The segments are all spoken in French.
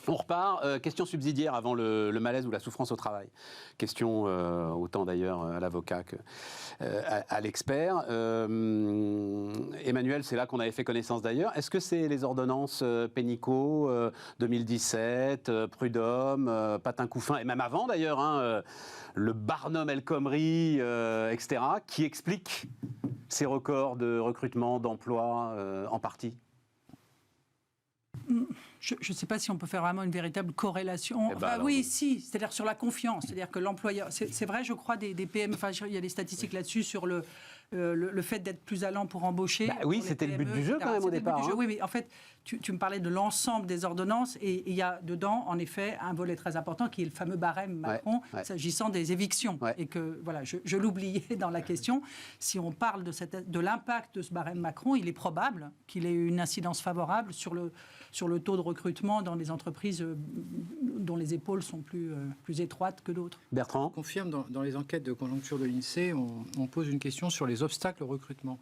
On repart. Question subsidiaire avant le malaise ou la souffrance au travail. Question autant d'ailleurs à l'avocat qu'à l'expert. Emmanuel, c'est là qu'on avait fait connaissance d'ailleurs. Est-ce que c'est les ordonnances Pénicaud 2017, Prud'homme, Patin-Couffin, et même avant d'ailleurs, hein, le Barnum El Khomri, etc., qui expliquent ces records de recrutement, d'emploi en partie? Je ne sais pas si on peut faire vraiment une véritable corrélation. Oui, si, c'est-à-dire sur la confiance. C'est-à-dire que l'employeur... C'est vrai, je crois, des PME... Enfin, il y a des statistiques là-dessus sur le fait d'être plus allant pour embaucher. Oui, c'était le but du jeu quand même au départ. Oui, mais en fait, tu me parlais de l'ensemble des ordonnances et il y a dedans, en effet, un volet très important qui est le fameux barème Macron, s'agissant des évictions. Et que, voilà, je l'oubliais dans la question. Si on parle de l'impact de ce barème Macron, il est probable qu'il ait eu une incidence favorable sur le taux de recrutement dans des entreprises dont les épaules sont plus étroites que d'autres. Bertrand ? Je confirme, dans les enquêtes de conjoncture de l'INSEE, on pose une question sur les obstacles au recrutement.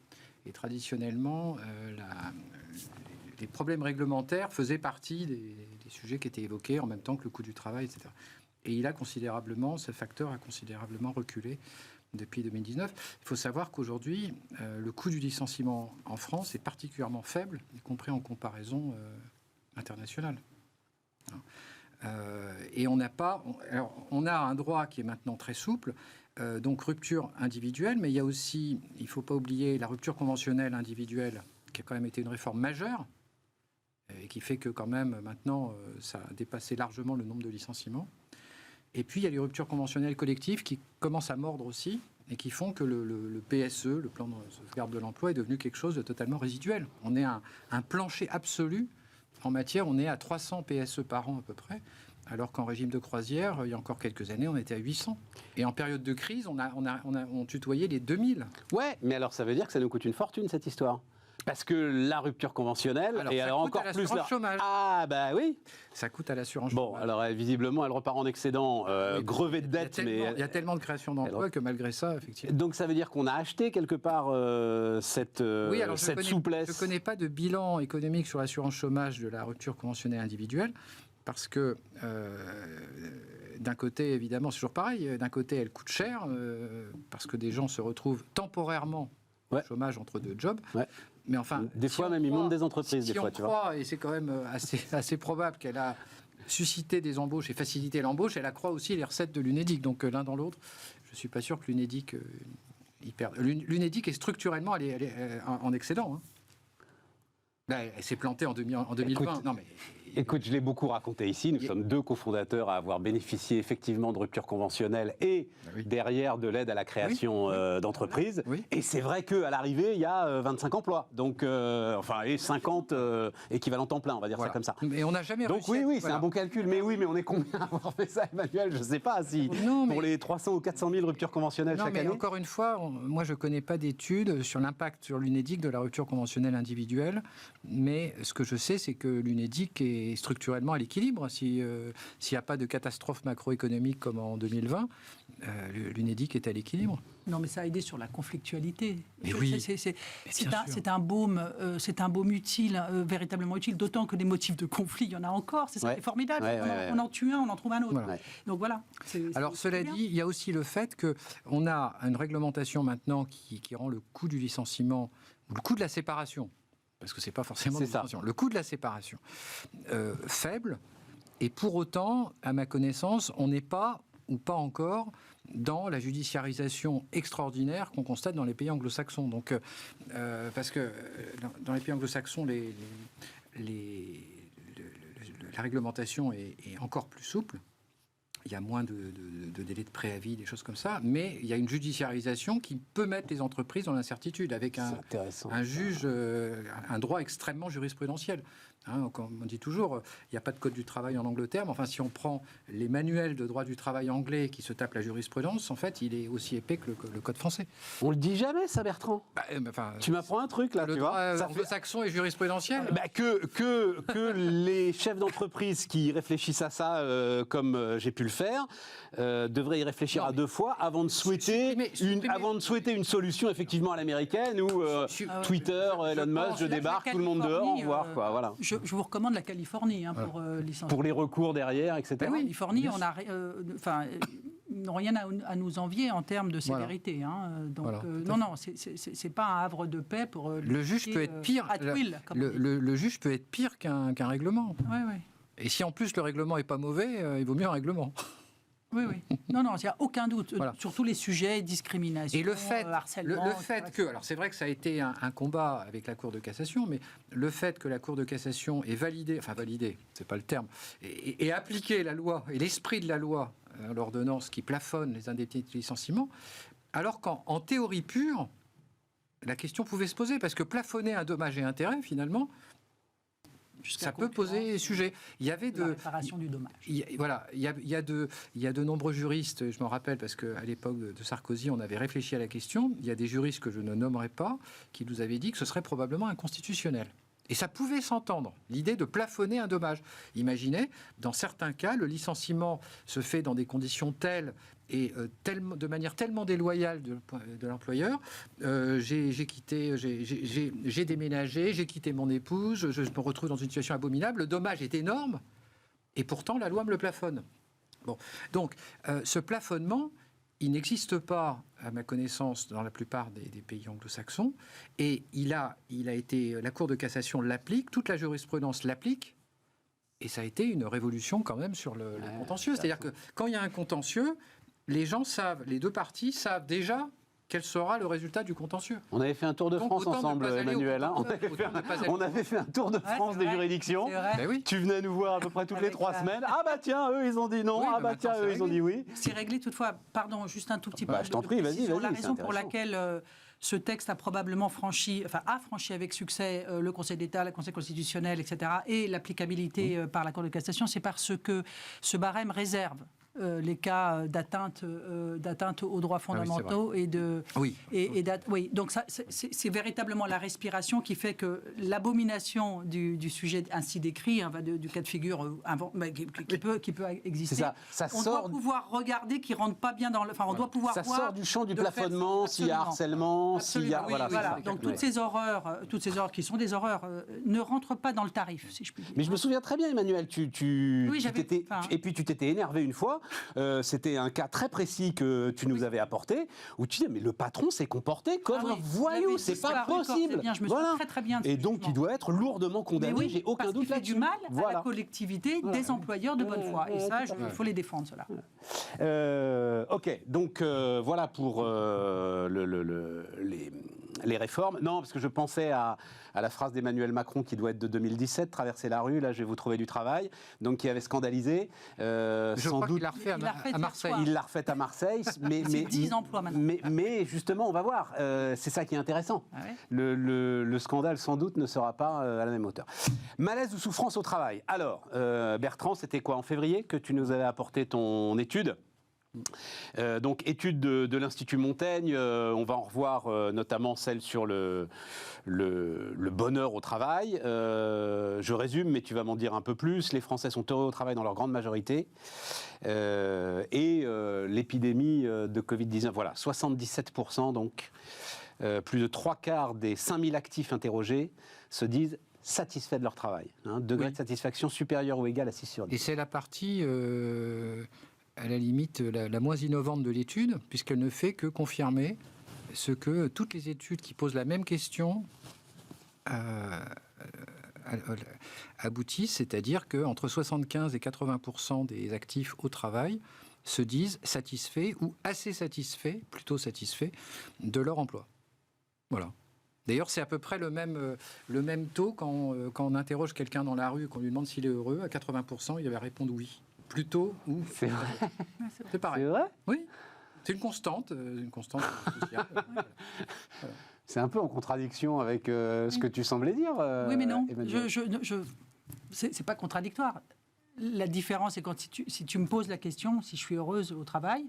Et traditionnellement, les problèmes réglementaires faisaient partie des sujets qui étaient évoqués en même temps que le coût du travail, etc. Et ce facteur a considérablement reculé depuis 2019. Il faut savoir qu'aujourd'hui, le coût du licenciement en France est particulièrement faible, y compris en comparaison internationale. Et on a un droit qui est maintenant très souple, donc rupture individuelle, mais il y a aussi, il ne faut pas oublier, la rupture conventionnelle individuelle, qui a quand même été une réforme majeure, et qui fait que quand même, maintenant, ça a dépassé largement le nombre de licenciements. Et puis, il y a les ruptures conventionnelles collectives qui commencent à mordre aussi, et qui font que le PSE, le plan de sauvegarde de l'emploi, est devenu quelque chose de totalement résiduel. On est un plancher absolu en matière, on est à 300 PSE par an à peu près, alors qu'en régime de croisière, il y a encore quelques années, on était à 800. Et en période de crise, on tutoyait les 2000. Ouais, mais alors ça veut dire que ça nous coûte une fortune, cette histoire. Parce que la rupture conventionnelle, alors, et alors encore plus là. Chômage. Ah bah oui. Ça coûte à l'assurance chômage. Bon, alors visiblement, elle repart en excédant, grevée de dettes. Il y a tellement de création d'emplois que malgré ça, effectivement. Donc ça veut dire qu'on a acheté quelque part cette souplesse. Je ne connais pas de bilan économique sur l'assurance chômage de la rupture conventionnelle individuelle. Parce que, d'un côté, évidemment, c'est toujours pareil. D'un côté, elle coûte cher, parce que des gens se retrouvent temporairement au chômage entre deux jobs. Ouais. Mais enfin, des fois, même, ils montent des entreprises. Si on croit, et c'est quand même assez probable qu'elle a suscité des embauches et facilité l'embauche, elle accroît aussi les recettes de l'Unédic. Donc, l'un dans l'autre, je ne suis pas sûr que l'Unédic... L'Unédic est structurellement elle est en excédent. Hein. Elle s'est plantée en 2020. Écoute, je l'ai beaucoup raconté ici. Nous sommes deux cofondateurs à avoir bénéficié effectivement de ruptures conventionnelles et derrière de l'aide à la création d'entreprises. Oui. Et c'est vrai qu'à l'arrivée, il y a 25 emplois. Donc, et 50 équivalents temps plein, on va dire ça comme ça. Mais on n'a jamais réussi. Donc oui, c'est un bon calcul. Mais oui, mais on est combien à avoir fait ça, Emmanuel? Je ne sais pas si pour les 300 ou 400 000 ruptures conventionnelles chaque année. Encore une fois, moi je ne connais pas d'études sur l'impact sur l'Unédic de la rupture conventionnelle individuelle. Mais ce que je sais, c'est que l'Unédic est structurellement à l'équilibre. S'il n'y a pas de catastrophe macroéconomique comme en 2020, l'Unédic est à l'équilibre. Non, mais ça a aidé sur la conflictualité. Mais oui. C'est un baume utile, véritablement utile, d'autant que des motifs de conflit, il y en a encore. C'est ça qui est formidable. On en tue un, on en trouve un autre. Voilà. Donc voilà. Alors cela dit, il y a aussi le fait qu'on a une réglementation maintenant qui rend le coût du licenciement, ou le coût de la séparation, parce que c'est pas forcément le coût de la séparation faible, et pour autant, à ma connaissance, on n'est pas ou pas encore dans la judiciarisation extraordinaire qu'on constate dans les pays anglo-saxons. Donc, parce que dans les pays anglo-saxons, la réglementation est encore plus souple. Il y a moins de délais de préavis, des choses comme ça, mais il y a une judiciarisation qui peut mettre les entreprises dans l'incertitude, avec un juge, un droit extrêmement jurisprudentiel. Hein, comme on dit toujours, il n'y a pas de code du travail en Angleterre, mais enfin, si on prend les manuels de droit du travail anglais qui se tapent la jurisprudence, en fait, il est aussi épais que le code français. On le dit jamais, ça, Bertrand. Tu m'apprends un truc, là, tu vois. Le droit anglo-saxon est jurisprudentiel. Que les chefs d'entreprise qui réfléchissent à ça, comme j'ai pu le faire, devrait y réfléchir à deux fois avant de souhaiter une solution effectivement à l'américaine où Twitter, Elon Musk, je débarque, tout le monde dehors, au revoir. Quoi, voilà. Je vous recommande la Californie pour licencier. Pour les recours derrière, etc. Oui, Californie, on a, ils n'ont rien à nous envier en termes de sévérité. Donc, non, c'est pas un havre de paix pour. Le juge peut être pire. Le juge peut être pire qu'un règlement. Oui, oui. Et si en plus le règlement est pas mauvais, il vaut mieux un règlement. Oui, oui. Non, il n'y a aucun doute. Sur tous les sujets, discrimination, et le fait, harcèlement. Le fait que, alors c'est vrai que ça a été un combat avec la Cour de cassation, mais le fait que la Cour de cassation ait validé, c'est pas le terme, et appliqué la loi et l'esprit de la loi, l'ordonnance qui plafonne les indemnités de licenciement, alors qu'en théorie pure, la question pouvait se poser, parce que plafonner un dommage et intérêt, finalement, ça peut poser sujet. Il y avait la réparation du dommage. Il y a de nombreux juristes, je m'en rappelle parce qu'à l'époque de Sarkozy, on avait réfléchi à la question. Il y a des juristes que je ne nommerai pas qui nous avaient dit que ce serait probablement inconstitutionnel. Et ça pouvait s'entendre, l'idée de plafonner un dommage. Imaginez, dans certains cas, le licenciement se fait dans des conditions telles et de manière tellement déloyale de l'employeur. J'ai déménagé, j'ai quitté mon épouse, je me retrouve dans une situation abominable, le dommage est énorme, et pourtant la loi me le plafonne. Bon. Donc, ce plafonnement, il n'existe pas, à ma connaissance, dans la plupart des pays anglo-saxons, et la Cour de cassation l'applique, toute la jurisprudence l'applique, et ça a été une révolution quand même sur le contentieux. C'est-à-dire que quand il y a un contentieux, les gens savent, les deux parties savent déjà quel sera le résultat du contentieux. On avait fait un tour de France ensemble, Emmanuel. On avait fait un tour de France des juridictions. Ben oui. Tu venais nous voir à peu près toutes les 3 semaines. Ah bah tiens, eux ils ont dit non. Ah bah tiens, eux ils ont dit oui. C'est réglé toutefois. Pardon, juste un tout petit peu. Je t'en prie, vas-y. La raison pour laquelle ce texte a probablement franchi avec succès le Conseil d'État, le Conseil constitutionnel, etc., et l'applicabilité par la Cour de cassation, c'est parce que ce barème réserve les cas d'atteinte aux droits fondamentaux donc ça, c'est véritablement la respiration qui fait que l'abomination du sujet ainsi décrit, du cas de figure qui peut exister, ça on doit pouvoir regarder qui rentre pas bien dans le... on doit pouvoir ça voir sort du champ du plafonnement, s'il y a harcèlement, s'il y a... Voilà. Donc toutes ces horreurs qui sont des horreurs ne rentrent pas dans le tarif, si je puis dire. Mais je me souviens très bien, Emmanuel, et puis tu t'étais énervé une fois. C'était un cas très précis que tu nous avais apporté, où tu disais, mais le patron s'est comporté comme un voyou, c'est pas possible. Je me souviens très bien. Et donc, il doit être lourdement condamné, j'ai aucun doute là-dessus. Il fait du mal à la collectivité des employeurs de bonne foi. Et ça, il faut les défendre, cela. Ok, donc voilà pour les réformes. Non, parce que je pensais à la phrase d'Emmanuel Macron qui doit être de 2017, traverser la rue, là je vais vous trouver du travail, donc qui avait scandalisé. Je crois qu'il l'a refait à Marseille. Il l'a refait à Marseille. Mais 10 emplois maintenant. Mais justement, on va voir. C'est ça qui est intéressant. Ah ouais. Le scandale, sans doute, ne sera pas à la même hauteur. Malaise ou souffrance au travail. Alors, Bertrand, c'était quoi en février que tu nous avais apporté ton étude ? Donc étude de l'Institut Montaigne, on va en revoir notamment celle sur le bonheur au travail. Je résume, mais tu vas m'en dire un peu plus. Les Français sont heureux au travail dans leur grande majorité. Et l'épidémie de Covid-19, voilà, 77%, donc plus de 3/4 des 5000 actifs interrogés se disent satisfaits de leur travail. Degré de satisfaction supérieur ou égal à 6 sur 10. Et c'est la partie... à la limite la moins innovante de l'étude, puisqu'elle ne fait que confirmer ce que toutes les études qui posent la même question aboutissent, c'est-à-dire qu'entre 75 et 80% des actifs au travail se disent satisfaits ou assez satisfaits, plutôt satisfaits, de leur emploi. Voilà. D'ailleurs, c'est à peu près le même taux quand on interroge quelqu'un dans la rue et qu'on lui demande s'il est heureux. À 80%, il va répondre oui. Plutôt ou... C'est vrai. C'est pareil. C'est vrai ? Oui. C'est une constante sociale. Voilà. C'est un peu en contradiction avec ce que tu semblais dire. Oui, mais non. Emmanuel. C'est pas contradictoire. La différence, c'est quand si tu me poses la question, si je suis heureuse au travail,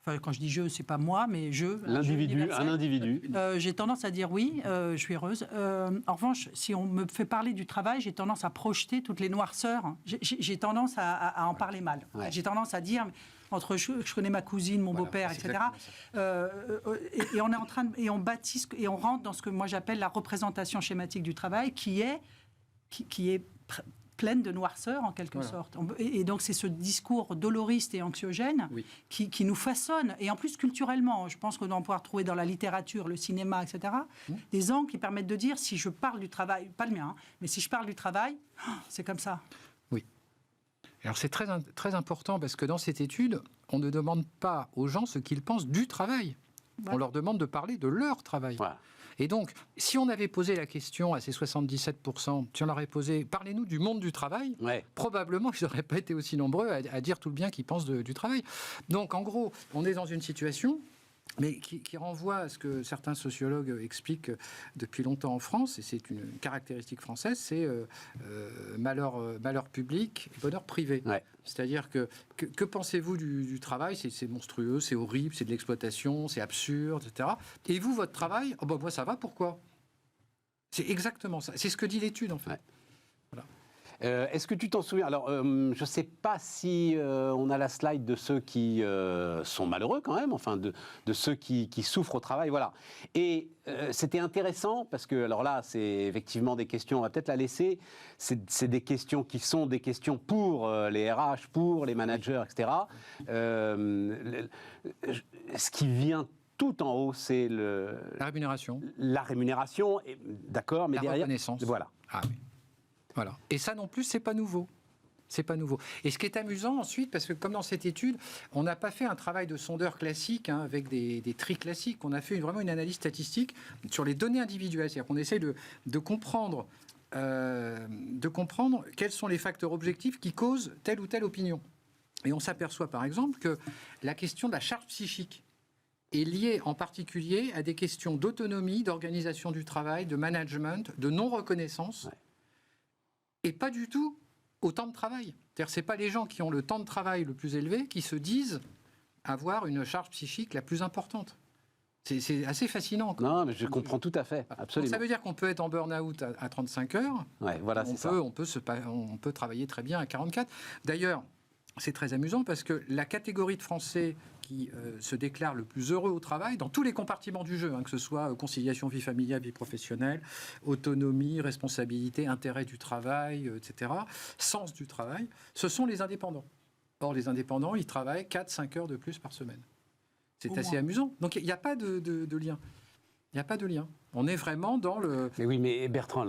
Enfin, quand je dis je, c'est pas moi, mais un individu. J'ai tendance à dire oui, je suis heureuse. En revanche, si on me fait parler du travail, j'ai tendance à projeter toutes les noirceurs. J'ai tendance à en parler mal. Ouais. J'ai tendance à dire, entre je connais ma cousine, mon beau-père, etc. Et on est en train et on bâtit et on rentre dans ce que moi j'appelle la représentation schématique du travail, qui est pleine de noirceur en quelque sorte. Et donc c'est ce discours doloriste et anxiogène qui nous façonne. Et en plus culturellement, je pense qu'on doit pouvoir trouver dans la littérature, le cinéma, etc., des angles qui permettent de dire, si je parle du travail, pas le mien, mais si je parle du travail, c'est comme ça. Oui. Alors c'est très, très important parce que dans cette étude, on ne demande pas aux gens ce qu'ils pensent du travail. On leur demande de parler de leur travail. Voilà. Et donc, si on avait posé la question à ces 77%, si on leur avait posé « Parlez-nous du monde du travail », probablement ils n'auraient pas été aussi nombreux à dire tout le bien qu'ils pensent du travail. Donc, en gros, on est dans une situation... mais qui renvoie à ce que certains sociologues expliquent depuis longtemps en France, et c'est une caractéristique française, c'est malheur public, bonheur privé. Ouais. C'est-à-dire que pensez-vous du travail ? C'est monstrueux, c'est horrible, c'est de l'exploitation, c'est absurde, etc. Et vous, votre travail ? Oh ben moi ça va, pourquoi ? C'est exactement ça. C'est ce que dit l'étude, en fait. Ouais. Voilà. Est-ce que tu t'en souviens ? Alors, je ne sais pas si on a la slide de ceux qui sont malheureux quand même, enfin de ceux qui souffrent au travail, voilà. Et c'était intéressant parce que, alors là, c'est effectivement des questions, on va peut-être la laisser, c'est des questions qui sont des questions pour les RH, pour les managers, etc. Ce qui vient tout en haut, c'est la rémunération. La rémunération, d'accord, mais la derrière... reconnaissance. Voilà. Ah oui. Voilà. Et ça non plus, c'est pas nouveau. C'est pas nouveau. Et ce qui est amusant ensuite, parce que comme dans cette étude, on n'a pas fait un travail de sondeur classique avec des tris classiques. On a fait vraiment une analyse statistique sur les données individuelles. C'est-à-dire qu'on essaie de comprendre quels sont les facteurs objectifs qui causent telle ou telle opinion. Et on s'aperçoit par exemple que la question de la charge psychique est liée en particulier à des questions d'autonomie, d'organisation du travail, de management, de non-reconnaissance. Ouais. Et pas du tout au temps de travail. C'est-à-dire que ce n'est pas les gens qui ont le temps de travail le plus élevé qui se disent avoir une charge psychique la plus importante. C'est assez fascinant. Non, mais je comprends tout à fait, absolument. Donc ça veut dire qu'on peut être en burn-out à 35 heures. Ouais, voilà, on peut travailler très bien à 44. D'ailleurs, c'est très amusant parce que la catégorie de Français qui se déclarent le plus heureux au travail, dans tous les compartiments du jeu, que ce soit conciliation vie familiale, vie professionnelle, autonomie, responsabilité, intérêt du travail, etc., sens du travail, ce sont les indépendants. Or, les indépendants, ils travaillent 4-5 heures de plus par semaine. C'est assez amusant. Donc, il n'y a pas de lien. Il n'y a pas de lien. On est vraiment dans le... Mais oui, mais Bertrand,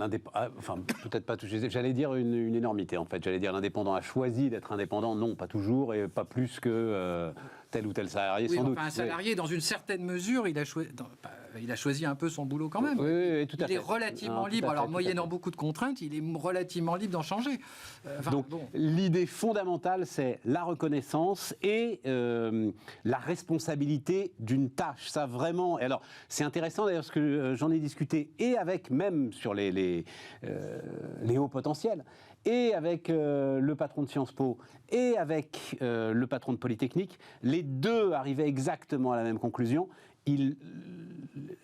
enfin, peut-être pas touché. J'allais dire une énormité, en fait. J'allais dire l'indépendant a choisi d'être indépendant. Non, pas toujours, et pas plus que tel ou tel salarié, sans doute. Un salarié, dans une certaine mesure, il a choisi un peu son boulot quand même. Oui, tout à fait. Il est relativement libre. Alors, moyennant beaucoup de contraintes, il est relativement libre d'en changer. Donc, l'idée fondamentale, c'est la reconnaissance et la responsabilité d'une tâche. Ça, vraiment... Et alors, c'est intéressant, d'ailleurs, parce que j'en ai discuté et avec, même sur les hauts potentiels, et avec le patron de Sciences Po, et avec le patron de Polytechnique. Les deux arrivaient exactement à la même conclusion.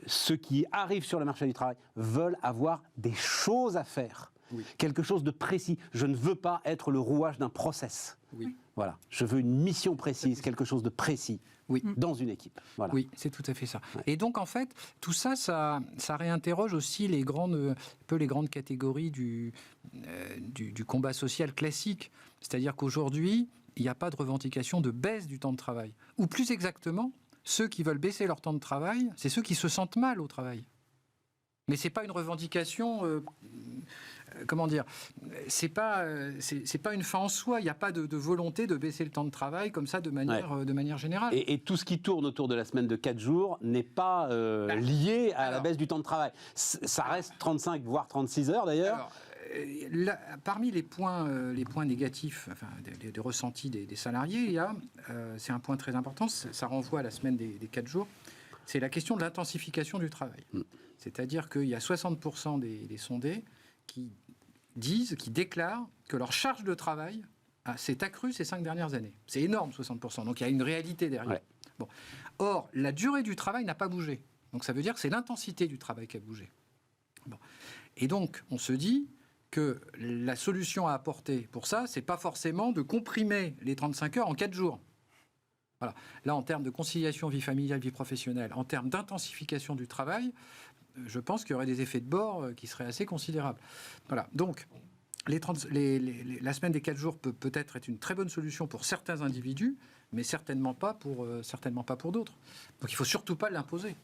Ceux qui arrivent sur le marché du travail veulent avoir des choses à faire, quelque chose de précis. Je ne veux pas être le rouage d'un process. Voilà. Je veux une mission précise, quelque chose de précis. Dans une équipe. Voilà. Oui, c'est tout à fait ça. Ouais. Et donc, en fait, tout ça, ça réinterroge aussi les grandes catégories du combat social classique. C'est-à-dire qu'aujourd'hui, il n'y a pas de revendication de baisse du temps de travail. Ou plus exactement, ceux qui veulent baisser leur temps de travail, c'est ceux qui se sentent mal au travail. Mais ce n'est pas une revendication... comment dire, c'est pas une fin en soi. Il n'y a pas de volonté de baisser le temps de travail comme ça de manière générale. Et tout ce qui tourne autour de la semaine de 4 jours n'est pas lié à la baisse du temps de travail. Ça reste 35 voire 36 heures d'ailleurs. Là, parmi les points négatifs, enfin, des ressentis des salariés, il y a, c'est un point très important. Ça renvoie à la semaine des 4 jours. C'est la question de l'intensification du travail. C'est-à-dire qu'il y a 60% des sondés qui déclarent que leur charge de travail s'est accrue ces 5 dernières années. C'est énorme, 60%. Donc il y a une réalité derrière. Ouais. Bon. Or, la durée du travail n'a pas bougé. Donc ça veut dire que c'est l'intensité du travail qui a bougé. Bon. Et donc, on se dit que la solution à apporter pour ça, c'est pas forcément de comprimer les 35 heures en 4 jours. Voilà. Là, en termes de conciliation vie familiale, vie professionnelle, en termes d'intensification du travail, je pense qu'il y aurait des effets de bord qui seraient assez considérables. Voilà. Donc, la semaine des 4 jours peut-être être une très bonne solution pour certains individus, mais certainement pas pour d'autres. Donc, il ne faut surtout pas l'imposer.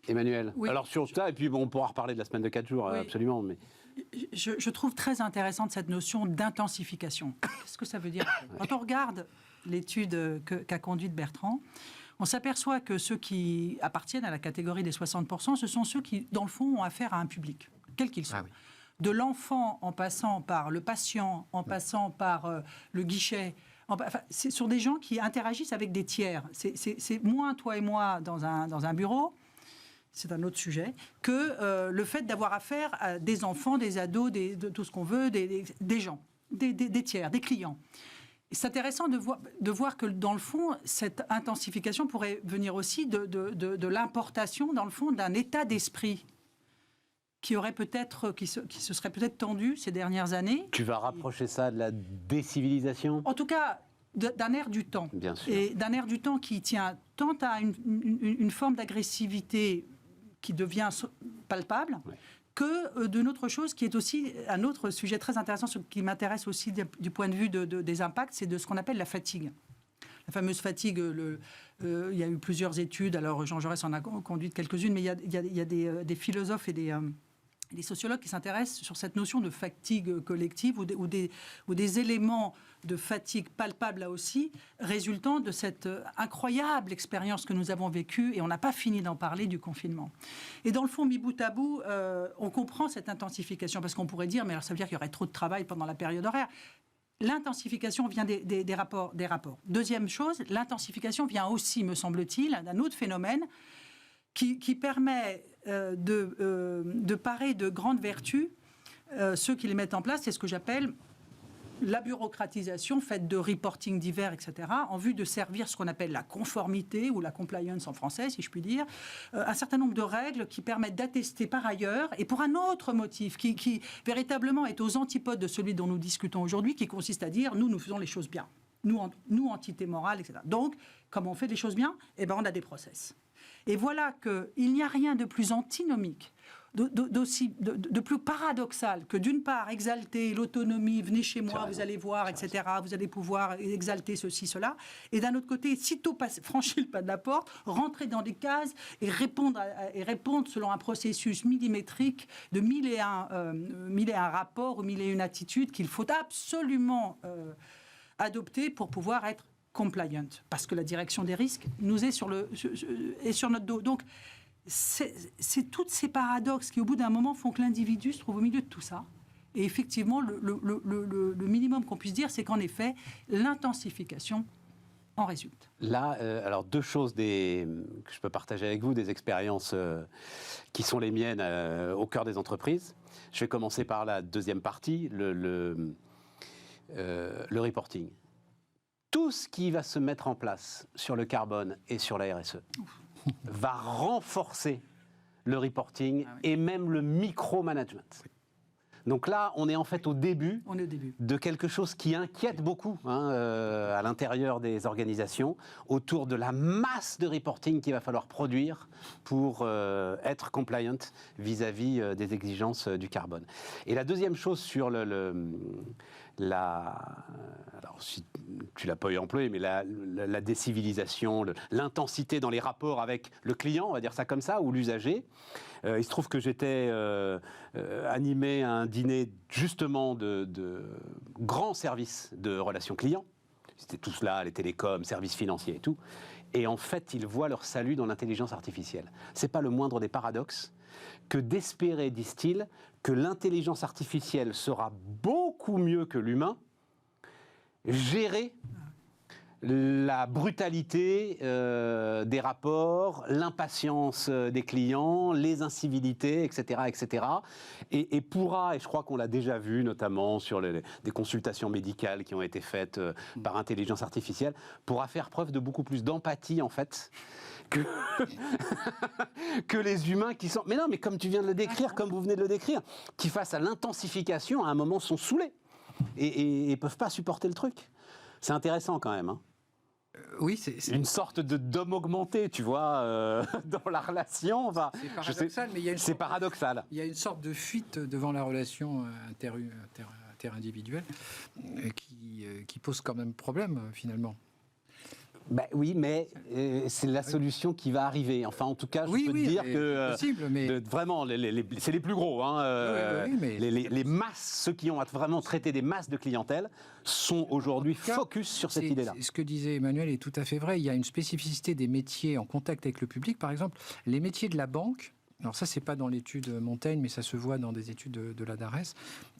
Emmanuel, oui. Alors sur ça, et puis bon, on pourra reparler de la semaine de 4 jours, oui. Absolument. Mais... Je trouve très intéressante cette notion d'intensification. Qu'est-ce que ça veut dire ? Quand on regarde l'étude qu'a conduite Bertrand, on s'aperçoit que ceux qui appartiennent à la catégorie des 60%, ce sont ceux qui, dans le fond, ont affaire à un public, quel qu'il soit. Ah oui. De l'enfant en passant par le patient, en passant par le guichet. Enfin, ce sont des gens qui interagissent avec des tiers. C'est moins toi et moi dans un bureau, c'est un autre sujet, que le fait d'avoir affaire à des enfants, des ados, de tout ce qu'on veut, des gens, des tiers, des clients. C'est intéressant de voir que, dans le fond, cette intensification pourrait venir aussi de l'importation, dans le fond, d'un état d'esprit qui se serait peut-être tendu ces dernières années. Tu vas rapprocher ça de la décivilisation ? En tout cas, d'un air du temps. Bien sûr. Et d'un air du temps qui tient tant à une forme d'agressivité qui devient palpable, oui. Que d'une autre chose qui est aussi un autre sujet très intéressant, qui m'intéresse aussi du point de vue des impacts, c'est de ce qu'on appelle la fatigue. La fameuse fatigue, il y a eu plusieurs études, alors Jean Jaurès en a conduit quelques-unes, mais il y a des philosophes et des sociologues qui s'intéressent sur cette notion de fatigue collective ou des éléments de fatigue palpables là aussi, résultant de cette incroyable expérience que nous avons vécue, et on n'a pas fini d'en parler, du confinement. Et dans le fond, mis bout à bout, on comprend cette intensification, parce qu'on pourrait dire, mais alors ça veut dire qu'il y aurait trop de travail pendant la période horaire. L'intensification vient des rapports. Deuxième chose, l'intensification vient aussi, me semble-t-il, d'un autre phénomène qui permet de parer de grandes vertus ceux qui les mettent en place. C'est ce que j'appelle la bureaucratisation faite de reporting divers, etc., en vue de servir ce qu'on appelle la conformité ou la compliance en français, si je puis dire, un certain nombre de règles qui permettent d'attester par ailleurs, et pour un autre motif qui véritablement est aux antipodes de celui dont nous discutons aujourd'hui, qui consiste à dire nous faisons les choses bien, nous entité morale, etc. Donc, comme on fait les choses bien, eh ben, on a des process. Et voilà qu'il n'y a rien de plus antinomique, de plus paradoxal que, d'une part, exalter l'autonomie, venez chez moi, vous allez voir, etc., vous allez pouvoir exalter ceci, cela, et d'un autre côté, sitôt franchir le pas de la porte, rentrer dans des cases et répondre selon un processus millimétrique de 1001 rapports ou 1001 attitudes qu'il faut absolument adopter pour pouvoir être compliant, parce que la direction des risques nous est sur notre dos. Donc, c'est tous ces paradoxes qui, au bout d'un moment, font que l'individu se trouve au milieu de tout ça. Et effectivement, le minimum qu'on puisse dire, c'est qu'en effet, l'intensification en résulte. Là, alors deux choses que je peux partager avec vous, des expériences qui sont les miennes au cœur des entreprises. Je vais commencer par la deuxième partie, le reporting. Tout ce qui va se mettre en place sur le carbone et sur la RSE va renforcer le reporting et même le micromanagement. Donc là, on est en fait au début de quelque chose qui inquiète beaucoup à l'intérieur des organisations, autour de la masse de reporting qu'il va falloir produire pour être compliant vis-à-vis des exigences du carbone. Et la deuxième chose sur alors si tu l'as pas employé, mais la décivilisation, l'intensité dans les rapports avec le client, on va dire ça comme ça, ou l'usager. Il se trouve que j'étais animé à un dîner justement de grands services de relations clients. C'était tout cela, les télécoms, services financiers et tout. Et en fait, ils voient leur salut dans l'intelligence artificielle. C'est pas le moindre des paradoxes que d'espérer, disent-ils, que l'intelligence artificielle sera beaucoup mieux que l'humain gérer la brutalité des rapports, l'impatience des clients, les incivilités, etc. etc. Et pourra, et je crois qu'on l'a déjà vu, notamment sur des consultations médicales qui ont été faites par intelligence artificielle, pourra faire preuve de beaucoup plus d'empathie, en fait, que les humains qui sont... Mais non, mais comme tu viens de le décrire, comme vous venez de le décrire, qui face à l'intensification, à un moment, sont saoulés et ne peuvent pas supporter le truc. C'est intéressant quand même, hein. Oui, c'est une sorte d'homme augmenté, tu vois, dans la relation. Enfin, c'est paradoxal, mais c'est paradoxal. Il y a une sorte de fuite devant la relation interindividuelle qui pose quand même problème, finalement. Ben oui, mais c'est la solution qui va arriver. Enfin, en tout cas, je peux te dire que possible, mais... vraiment, c'est les plus gros. Hein, mais... les masses, ceux qui ont vraiment traité des masses de clientèle, sont aujourd'hui focus sur cette idée-là. Ce que disait Emmanuel est tout à fait vrai. Il y a une spécificité des métiers en contact avec le public. Par exemple, les métiers de la banque. Alors ça, c'est pas dans l'étude Montaigne, mais ça se voit dans des études de la DARES.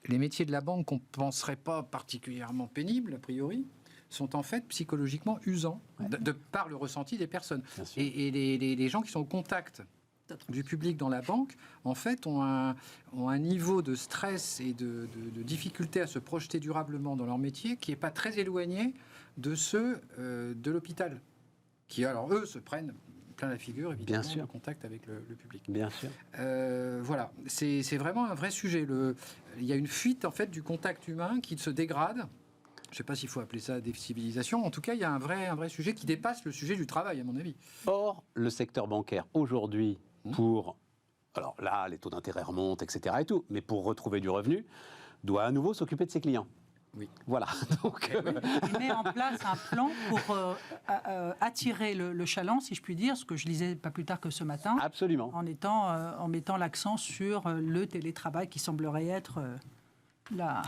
Les métiers de la banque qu'on ne penserait pas particulièrement pénibles, a priori, sont en fait psychologiquement usants, de par le ressenti des personnes. Et les gens qui sont au contact du public dans la banque, en fait, ont un niveau de stress et de difficulté à se projeter durablement dans leur métier qui n'est pas très éloigné de ceux de l'hôpital, qui, alors, eux, se prennent plein la figure, évidemment, en contact avec le public. Bien sûr. Voilà, c'est vraiment un vrai sujet. Il y a une fuite, en fait, du contact humain qui se dégrade. Je ne sais pas s'il faut appeler ça décivilisation. En tout cas, il y a un vrai sujet qui dépasse le sujet du travail, à mon avis. Or, le secteur bancaire, aujourd'hui, alors là, les taux d'intérêt remontent, etc. et tout, mais pour retrouver du revenu, doit à nouveau s'occuper de ses clients. Oui. Voilà. Donc, il met en place un plan pour attirer le chaland, si je puis dire, ce que je lisais pas plus tard que ce matin. Absolument. En mettant l'accent sur le télétravail qui semblerait être là.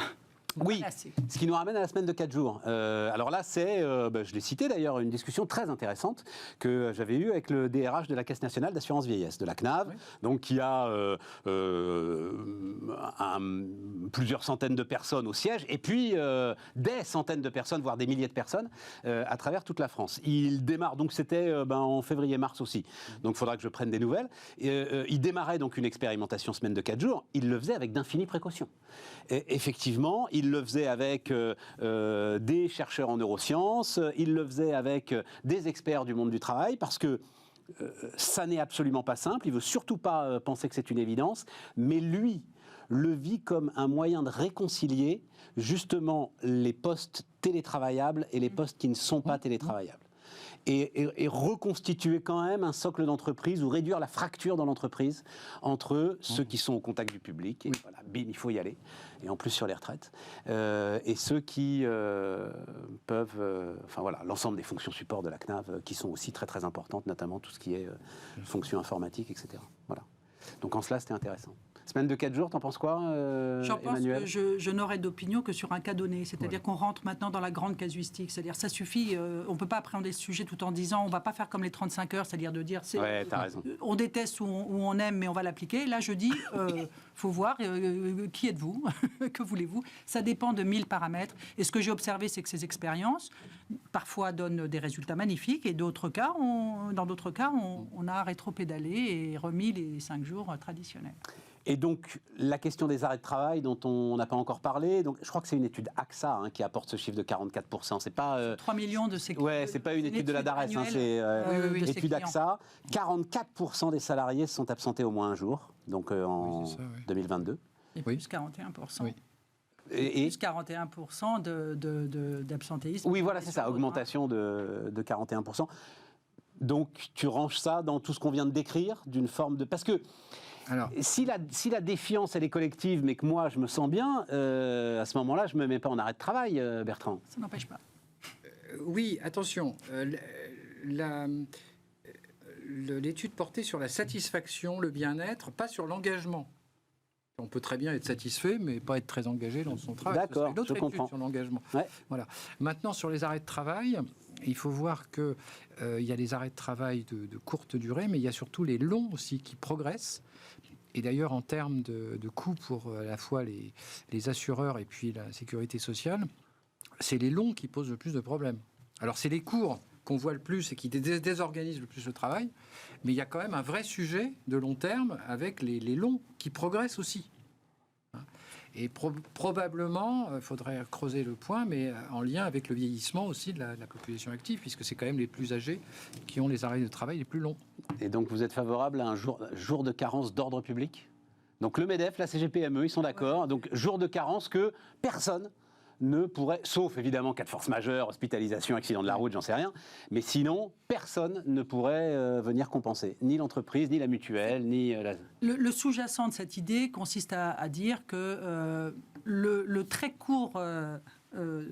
Oui, ce qui nous ramène à la semaine de 4 jours. Alors là, c'est, je l'ai cité d'ailleurs, une discussion très intéressante que j'avais eue avec le DRH de la Caisse nationale d'assurance vieillesse, de la CNAV, donc qui a plusieurs centaines de personnes au siège, et puis des centaines de personnes, voire des milliers de personnes, à travers toute la France. Il démarre, donc c'était en février-mars aussi, donc il faudra que je prenne des nouvelles. Il démarrait donc une expérimentation semaine de 4 jours, il le faisait avec d'infinies précautions. Et effectivement, il le faisait avec des chercheurs en neurosciences, il le faisait avec des experts du monde du travail, parce que ça n'est absolument pas simple, il ne veut surtout pas penser que c'est une évidence, mais lui le vit comme un moyen de réconcilier justement les postes télétravaillables et les postes qui ne sont pas télétravaillables. Et reconstituer quand même un socle d'entreprise ou réduire la fracture dans l'entreprise entre ceux qui sont au contact du public, et voilà, bim, il faut y aller, et en plus sur les retraites, et ceux qui peuvent, enfin voilà, l'ensemble des fonctions support de la CNAV qui sont aussi très très importantes, notamment tout ce qui est fonctions informatiques, etc. Voilà. Donc en cela, c'était intéressant. Semaine de 4 jours, t'en penses quoi, J'en pense Emmanuel ? que je n'aurais d'opinion que sur un cas donné. C'est-à-dire qu'on rentre maintenant dans la grande casuistique. C'est-à-dire ça suffit, on ne peut pas appréhender ce sujet tout en disant on ne va pas faire comme les 35 heures, c'est-à-dire de dire ouais, t'as raison. On déteste ou on aime, mais on va l'appliquer. Là, je dis, faut voir, qui êtes-vous ? Que voulez-vous ? Ça dépend de 1000 paramètres. Et ce que j'ai observé, c'est que ces expériences, parfois, donnent des résultats magnifiques, et dans d'autres cas, on a rétro-pédalé et remis les 5 jours traditionnels. Et donc, la question des arrêts de travail dont on n'a pas encore parlé, donc, je crois que c'est une étude AXA qui apporte ce chiffre de 44%. C'est pas... 3 millions de ces clients. Ouais, c'est pas une étude de la DARES, c'est une étude AXA. 44% des salariés se sont absentés au moins un jour, donc en 2022. Et plus 41%. Oui. Et plus 41% d'absentéisme. Oui, voilà, c'est ça, augmentation de 41%. Donc, tu ranges ça dans tout ce qu'on vient de décrire, d'une forme de... Parce que alors, si la défiance, elle est collective, mais que moi, je me sens bien, à ce moment-là, je ne me mets pas en arrêt de travail, Bertrand. Ça n'empêche pas. Oui, attention. L'étude portait sur la satisfaction, le bien-être, pas sur l'engagement. On peut très bien être satisfait, mais pas être très engagé dans son travail. D'accord, je comprends. Sur l'engagement. Ouais. Voilà. Maintenant, sur les arrêts de travail, il faut voir qu'il y a les arrêts de travail de courte durée, mais il y a surtout les longs aussi qui progressent. Et d'ailleurs, en termes de coûts pour à la fois les assureurs et puis la sécurité sociale, c'est les longs qui posent le plus de problèmes. Alors, c'est les cours qu'on voit le plus et qui désorganisent le plus le travail, mais il y a quand même un vrai sujet de long terme avec les longs qui progressent aussi. Et probablement, il faudrait creuser le point, mais en lien avec le vieillissement aussi de la population active, puisque c'est quand même les plus âgés qui ont les arrêts de travail les plus longs. Et donc vous êtes favorable à un jour de carence d'ordre public ? Donc le MEDEF, la CGPME, ils sont d'accord. Donc jour de carence que personne ne pourrait, sauf évidemment cas de force majeure, hospitalisation, accident de la route, j'en sais rien, mais sinon, personne ne pourrait venir compenser, ni l'entreprise, ni la mutuelle, ni la... Le sous-jacent de cette idée consiste à dire que le très court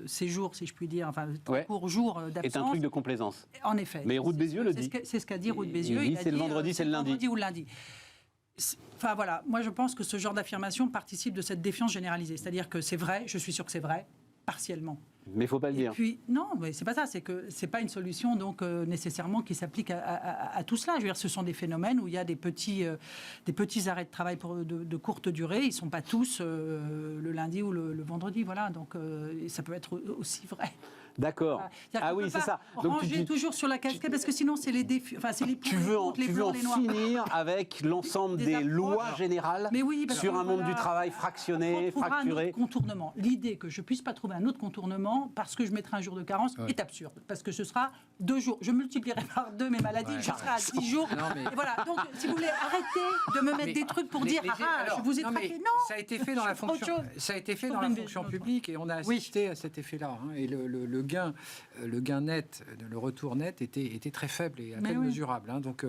séjour, si je puis dire, enfin le très court jour d'absence... est un truc de complaisance. En effet. Mais Roux de Bézieux le dit. C'est ce qu'a dit Roux de Bézieux. Il dit c'est le vendredi, c'est le lundi. Vendredi ou le lundi. Enfin voilà, moi je pense que ce genre d'affirmation participe de cette défiance généralisée. C'est-à-dire que c'est vrai, je suis sûr que c'est vrai, partiellement. Mais il ne faut pas le dire. Et puis, non, mais c'est pas ça, c'est que c'est pas une solution donc nécessairement qui s'applique à tout cela. Je veux dire, ce sont des phénomènes où il y a des petits arrêts de travail de courte durée. Ils ne sont pas tous le lundi ou le vendredi, voilà. Donc ça peut être aussi vrai. D'accord. Ah oui, c'est ça. Donc ranger toujours sur la casquette parce que sinon c'est les défis. Enfin, c'est les tu veux en finir avec l'ensemble des lois générales sur un monde du travail fractionné, fracturé. Contournement. L'idée que je puisse pas trouver un autre contournement parce que je mettrai un jour de carence est absurde. Parce que ce sera 2 jours. Je multiplierai par 2 mes maladies. Je serai à 10 jours. Et voilà. Donc, si vous voulez, arrêtez de me mettre des trucs pour dire je vous ai traqué. Non. Ça a été fait dans la fonction. Ça a été fait dans la fonction publique et on a assisté à cet effet-là. Et le gain net, le retour net était très faible et à peine mesurable. Donc,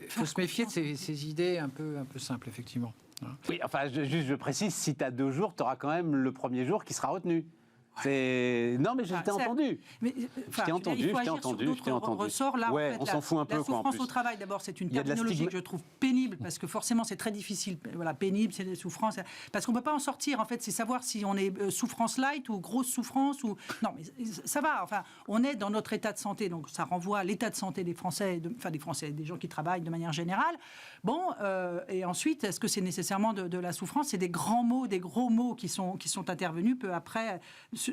il faut se méfier de ces idées un peu simples, effectivement. Oui, enfin, je précise, si tu as 2 jours, tu auras quand même le premier jour qui sera retenu. Non, mais je t'ai entendu. Je t'ai entendu. Ressorts, là, ouais, on s'en fout un peu. La souffrance au travail, d'abord, c'est une terminologie que je trouve pénible, parce que forcément, c'est très difficile. Voilà, pénible, c'est des souffrances. Parce qu'on ne peut pas en sortir, en fait. C'est savoir si on est souffrance light ou grosse souffrance. Ou... Non, mais ça va. Enfin, on est dans notre état de santé. Donc, ça renvoie à l'état de santé des Français, des gens qui travaillent de manière générale. Bon, et ensuite, est-ce que c'est nécessairement de la souffrance ? C'est des grands mots, des gros mots qui sont intervenus peu après...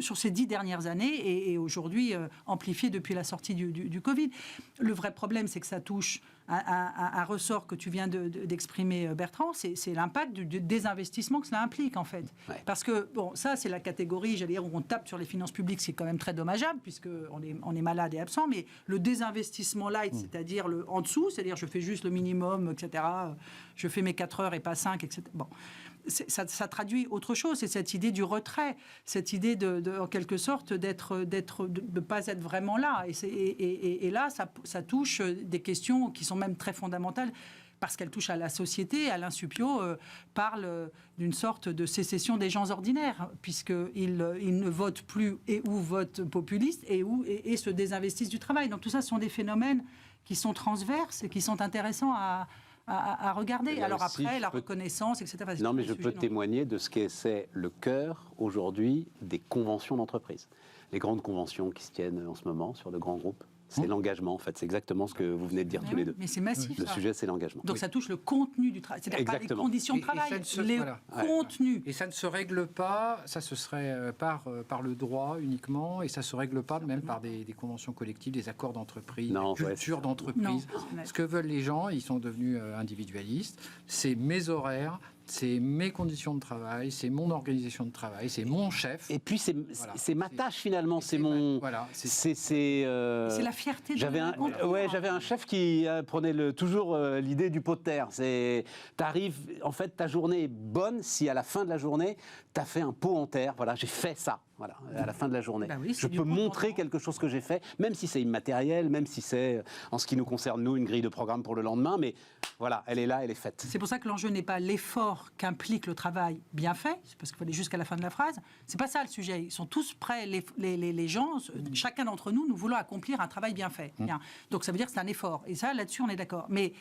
sur ces 10 dernières années et aujourd'hui amplifié depuis la sortie du Covid. Le vrai problème, c'est que ça touche un ressort que tu viens d'exprimer, Bertrand, c'est l'impact du désinvestissement que cela implique, en fait. Ouais. Parce que, bon, ça, c'est la catégorie, j'allais dire, où on tape sur les finances publiques, c'est quand même très dommageable, puisqu'on est malade et absent, mais le désinvestissement light, c'est-à-dire en dessous, c'est-à-dire je fais juste le minimum, etc., je fais mes 4 heures et pas 5, etc., bon... Ça traduit autre chose, c'est cette idée du retrait, cette idée en quelque sorte de ne pas être vraiment là. Et là, ça touche des questions qui sont même très fondamentales parce qu'elles touchent à la société. Alain Supiot parle d'une sorte de sécession des gens ordinaires, puisqu'ils ne votent plus ou votent populiste et se désinvestissent du travail. Donc tout ça, ce sont des phénomènes qui sont transverses et qui sont intéressants à regarder. Alors après, la reconnaissance, etc. Non, mais je peux témoigner de ce que c'est le cœur, aujourd'hui, des conventions d'entreprise. Les grandes conventions qui se tiennent en ce moment sur de grands groupes, c'est l'engagement, en fait. C'est exactement ce que vous venez de dire tous les deux. Mais c'est massif, Le sujet, c'est l'engagement. Donc ça touche le contenu du travail. C'est-à-dire pas les conditions de travail, les contenus. Et ça ne se règle pas, ça se serait par le droit uniquement, et ça ne se règle pas même par des conventions collectives, des accords d'entreprise, des cultures d'entreprise. Ce que veulent les gens, ils sont devenus individualistes, c'est mes horaires, c'est mes conditions de travail, c'est mon organisation de travail, c'est mon chef. Et puis c'est ma tâche finalement, c'est mon... Voilà, c'est la fierté de j'avais un chef qui prenait toujours l'idée du pot de terre. T'arrives, en fait, ta journée est bonne si à la fin de la journée, t'as fait un pot en terre. Voilà, j'ai fait ça. Voilà, à la fin de la journée. Ben oui, je peux montrer quelque chose que j'ai fait, même si c'est immatériel, même si c'est, en ce qui nous concerne, nous, une grille de programme pour le lendemain, mais voilà, elle est là, elle est faite. C'est pour ça que l'enjeu n'est pas l'effort qu'implique le travail bien fait, c'est parce qu'il faut aller jusqu'à la fin de la phrase, c'est pas ça le sujet. Ils sont tous prêts, les gens, chacun d'entre nous, nous voulons accomplir un travail bien fait. Bien. Donc ça veut dire que c'est un effort, et ça, là-dessus, on est d'accord. Mais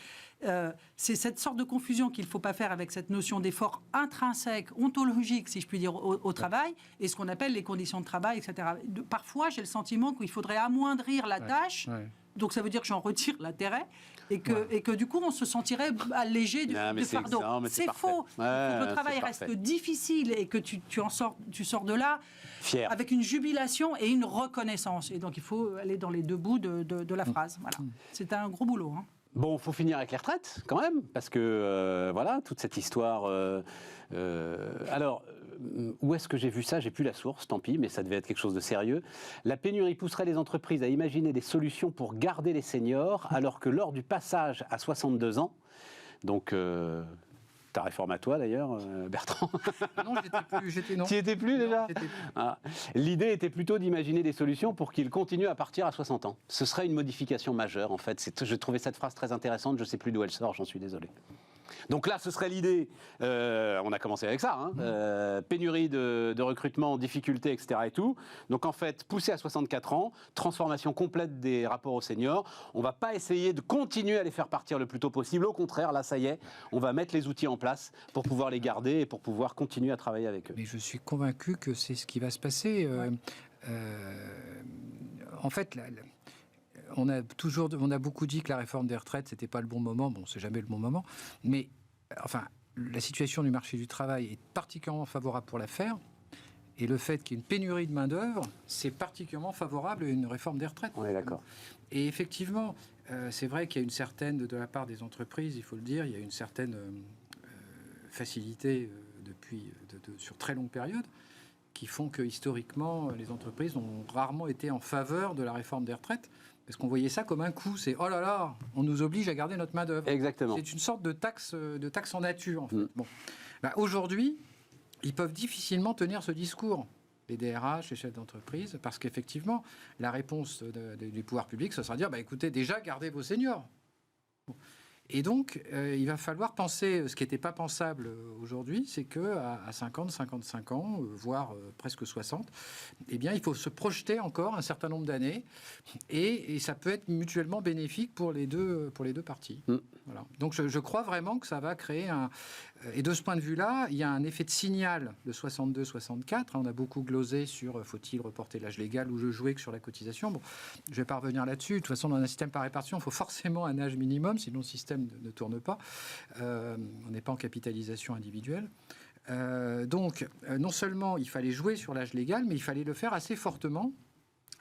c'est cette sorte de confusion qu'il ne faut pas faire avec cette notion d'effort intrinsèque, ontologique, si je puis dire, au travail, et ce qu'on appelle les conditions de travail, etc. Parfois, j'ai le sentiment qu'il faudrait amoindrir la tâche Donc ça veut dire que j'en retire l'intérêt et que du coup on se sentirait allégé du fardeau. C'est faux. Le travail reste difficile et que tu sors de là fier, avec une jubilation et une reconnaissance. Et donc il faut aller dans les deux bouts de la phrase. Voilà. C'est un gros boulot. Bon, il faut finir avec les retraites, quand même, parce que, voilà, toute cette histoire... alors, où est-ce que j'ai vu ça? J'ai plus la source, tant pis, mais ça devait être quelque chose de sérieux. La pénurie pousserait les entreprises à imaginer des solutions pour garder les seniors, alors que lors du passage à 62 ans, donc... ta réforme à toi d'ailleurs, Bertrand. Non, j'étais non. Tu n'y étais plus déjà? Non, L'idée était plutôt d'imaginer des solutions pour qu'ils continuent à partir à 60 ans. Ce serait une modification majeure en fait. Je trouvais cette phrase très intéressante, je ne sais plus d'où elle sort, j'en suis désolé. Donc là, ce serait l'idée, on a commencé avec ça, pénurie de recrutement, difficultés, etc. et tout. Donc en fait, pousser à 64 ans, transformation complète des rapports aux seniors. On ne va pas essayer de continuer à les faire partir le plus tôt possible. Au contraire, là, ça y est, on va mettre les outils en place pour pouvoir les garder et pour pouvoir continuer à travailler avec eux. Mais je suis convaincu que c'est ce qui va se passer. En fait, on a beaucoup dit que la réforme des retraites, c'était pas le bon moment. Bon, c'est jamais le bon moment. Mais, enfin, la situation du marché du travail est particulièrement favorable pour la faire. Et le fait qu'il y ait une pénurie de main-d'œuvre, c'est particulièrement favorable à une réforme des retraites. On est d'accord. Et effectivement, c'est vrai qu'il y a une certaine, de la part des entreprises, il faut le dire, il y a une certaine facilité sur très longue période, qui font que historiquement, les entreprises ont rarement été en faveur de la réforme des retraites. Parce qu'on voyait ça comme un coût, c'est oh là là, on nous oblige à garder notre main-d'œuvre. Exactement. C'est une sorte de taxe en nature, en fait. Bon. Bah, aujourd'hui, ils peuvent difficilement tenir ce discours, les DRH, les chefs d'entreprise, parce qu'effectivement, la réponse du pouvoir public, ce sera de dire écoutez, déjà, gardez vos seniors. Bon. Et donc, il va falloir penser, ce qui n'était pas pensable aujourd'hui, c'est qu'à 50, 55 ans, voire presque 60, eh bien, il faut se projeter encore un certain nombre d'années, et ça peut être mutuellement bénéfique pour les deux parties. Voilà. Donc, je crois vraiment que ça va créer un... Et de ce point de vue-là, il y a un effet de signal de 62-64. On a beaucoup glosé sur faut-il reporter l'âge légal ou je jouais que sur la cotisation. Bon, je ne vais pas revenir là-dessus. De toute façon, dans un système par répartition, il faut forcément un âge minimum, sinon le système ne tourne pas. On n'est pas en capitalisation individuelle. Donc, non seulement il fallait jouer sur l'âge légal, mais il fallait le faire assez fortement,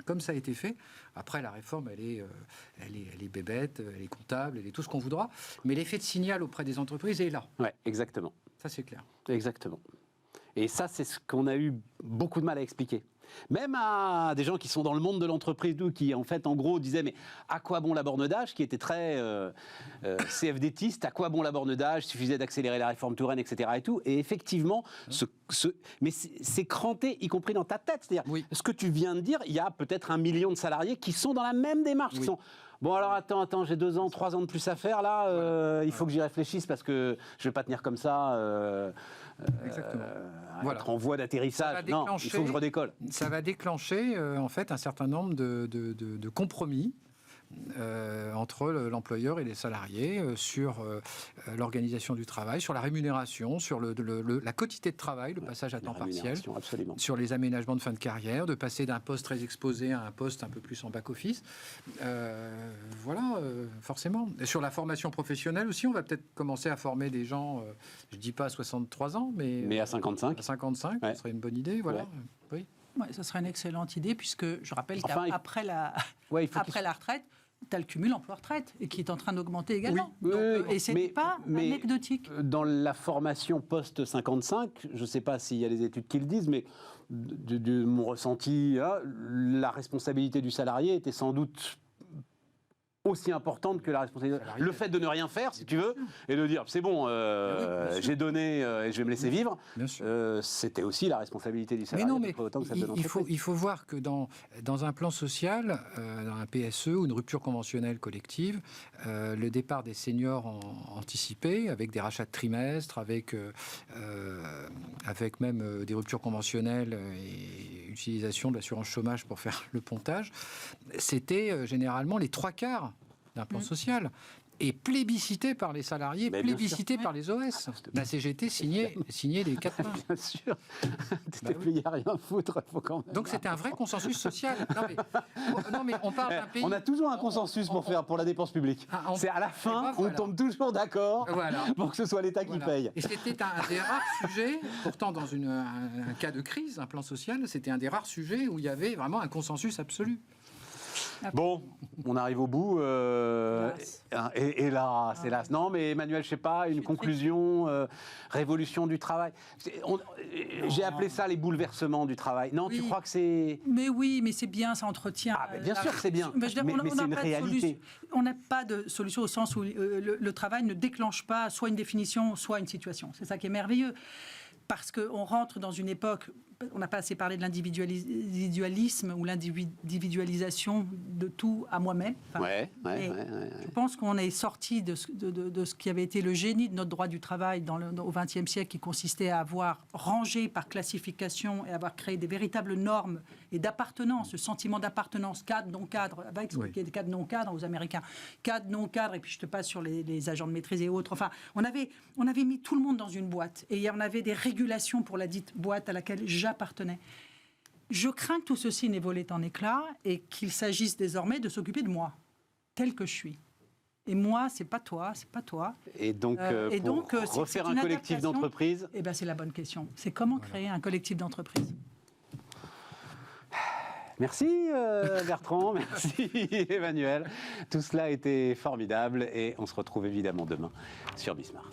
comme ça a été fait. Après, la réforme, elle est bébête, elle est comptable, elle est tout ce qu'on voudra. Mais l'effet de signal auprès des entreprises est là. Ouais, exactement. Ça, c'est clair. Exactement. Et ça, c'est ce qu'on a eu beaucoup de mal à expliquer. Même à des gens qui sont dans le monde de l'entreprise, qui en fait, en gros, disaient mais à quoi bon la borne d'âge, qui était très CFDtiste, à quoi bon la borne d'âge, il suffisait d'accélérer la réforme Touraine, etc. et tout. Et effectivement, mais c'est cranté, y compris dans ta tête. C'est-à-dire, ce que tu viens de dire, il y a peut-être 1 million de salariés qui sont dans la même démarche, qui sont... Bon alors attends, j'ai 2 ans, 3 ans de plus à faire là, il faut que j'y réfléchisse parce que je vais pas tenir comme ça. Exactement. Être en voie d'atterrissage. Non, il faut que je redécolle. Ça va déclencher en fait un certain nombre de compromis entre l'employeur et les salariés sur l'organisation du travail, sur la rémunération, sur la quotité de travail, le passage à temps partiel, sur les aménagements de fin de carrière, de passer d'un poste très exposé à un poste un peu plus en back-office. Forcément. Et sur la formation professionnelle aussi, on va peut-être commencer à former des gens, je ne dis pas à 63 ans, mais à 55. À 55, ça serait une bonne idée. Voilà. Ouais. Oui. Ouais, ça serait une excellente idée, puisque je rappelle qu'après la retraite, tu as le cumul emploi-retraite et qui est en train d'augmenter également. Et ce n'est pas anecdotique. Dans la formation post-55, je ne sais pas s'il y a des études qui le disent, mais de mon ressenti, la responsabilité du salarié était sans doute aussi importante que la responsabilité. Le fait de ne rien faire, si tu veux, et de dire c'est bon, j'ai donné et je vais me laisser vivre, c'était aussi la responsabilité du salarié. Mais non, mais il faut voir que dans un plan social, dans un PSE ou une rupture conventionnelle collective, le départ des seniors anticipé, avec des rachats de trimestres, avec même des ruptures conventionnelles et utilisation de l'assurance chômage pour faire le pontage, c'était généralement les 3/4 d'un plan social. et plébiscité par les salariés, Mais plébiscité par les OS. La CGT signait les 4 mains. Bien sûr. T'étais payé à rien foutre, faut quand même. Donc c'était un vrai consensus social. Non mais on parle d'un pays... On a toujours un consensus pour la dépense publique. C'est à la fin, on tombe toujours d'accord pour que ce soit l'État qui paye. Et c'était un des rares sujets, pourtant dans un cas de crise, un plan social, c'était un des rares sujets où il y avait vraiment un consensus absolu. Bon, on arrive au bout. Hélas, hélas. Non, mais Emmanuel, je sais pas, une conclusion, révolution du travail. J'ai appelé ça les bouleversements du travail. Non, tu crois que c'est... Mais oui, mais c'est bien, ça entretient... Ah, bien sûr que c'est bien, mais c'est une réalité. On n'a pas de solution au sens où le travail ne déclenche pas soit une définition, soit une situation. C'est ça qui est merveilleux. Parce qu'on rentre dans une époque, on n'a pas assez parlé de l'individualisme ou l'individualisation de tout à moi-même. Je pense qu'on est sorti de ce qui avait été le génie de notre droit du travail au XXe siècle, qui consistait à avoir rangé par classification et avoir créé des véritables normes et d'appartenance, le sentiment d'appartenance, cadre, non-cadre, va expliquer des cadres non-cadres aux Américains, cadre, non-cadre, et puis je te passe sur les agents de maîtrise et autres. Enfin, on avait mis tout le monde dans une boîte, et on avait des régulations pour la dite boîte à laquelle j'appartenais. Je crains que tout ceci n'ait volé en éclats et qu'il s'agisse désormais de s'occuper de moi, tel que je suis. Et moi, c'est pas toi. Et donc, refaire un collectif d'entreprise. Eh ben, c'est la bonne question. C'est comment créer un collectif d'entreprise. Merci Bertrand, merci Emmanuel. Tout cela a été formidable et on se retrouve évidemment demain sur Bismart.